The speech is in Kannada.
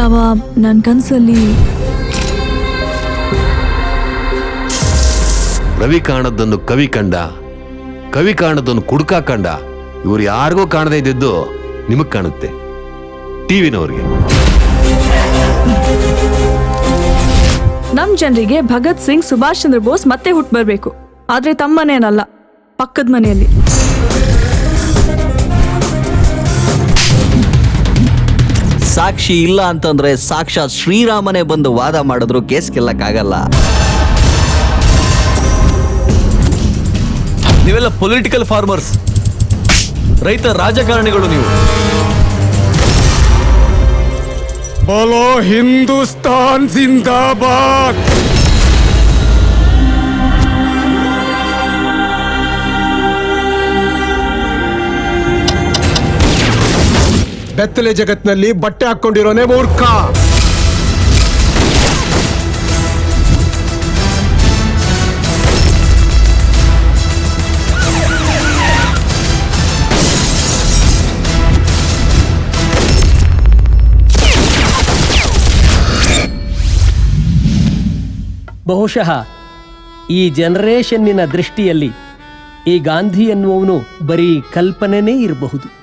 ಅವ ನನ್ನ ಕನಸಲ್ಲಿ ರವಿ ಕಾಣದನ್ನು ಕವಿ ಕಂಡ, ಕವಿ ಕಾಣದನ್ನು ಕುಡ್ಕ ಕಂಡ. ಇವ್ರು ಯಾರಿಗೂ ಕಾಣದೇ ಇದ್ದಿದ್ದು ನಿಮಗ್ ಕಾಣುತ್ತೆ, ಟಿವಿನವ್ರಿಗೆ. ನಮ್ ಜನರಿಗೆ ಭಗತ್ ಸಿಂಗ್, ಸುಭಾಷ್ ಚಂದ್ರ ಬೋಸ್ ಮತ್ತೆ ಹುಟ್ಟು ಬರ್ಬೇಕು. ಆದ್ರೆ ತಮ್ಮ ಮನೆಯಲ್ಲ, ಪಕ್ಕದ ಮನೆಯಲ್ಲಿ. ಸಾಕ್ಷಿ ಇಲ್ಲ ಅಂತಂದ್ರೆ ಸಾಕ್ಷಾತ್ ಶ್ರೀರಾಮನೇ ಬಂದು ವಾದ ಮಾಡಿದ್ರು ಕೇಸ್ ಗೆಲ್ಲಕ್ಕಾಗಲ್ಲ. ನೀವೆಲ್ಲ ಪೊಲಿಟಿಕಲ್ ಫಾರ್ಮರ್ಸ್, ರೈತ ರಾಜಕಾರಣಿಗಳು ನೀವು. बोलो हिंदुस्तान जिंदाबाद। ಬೆತ್ತಲೆ ಜಗತ್ನಲ್ಲಿ ಬಟ್ಟೆ ಹಾಕೊಂಡಿರೋನೇ ಮೂರ್ಖ. ಬಹುಶಃ ಈ ಜನರೇಷನ್ನಿನ ದೃಷ್ಟಿಯಲ್ಲಿ ಈ ಗಾಂಧಿ ಎನ್ನುವವನು ಬರೀ ಕಲ್ಪನೆನೇ ಇರಬಹುದು.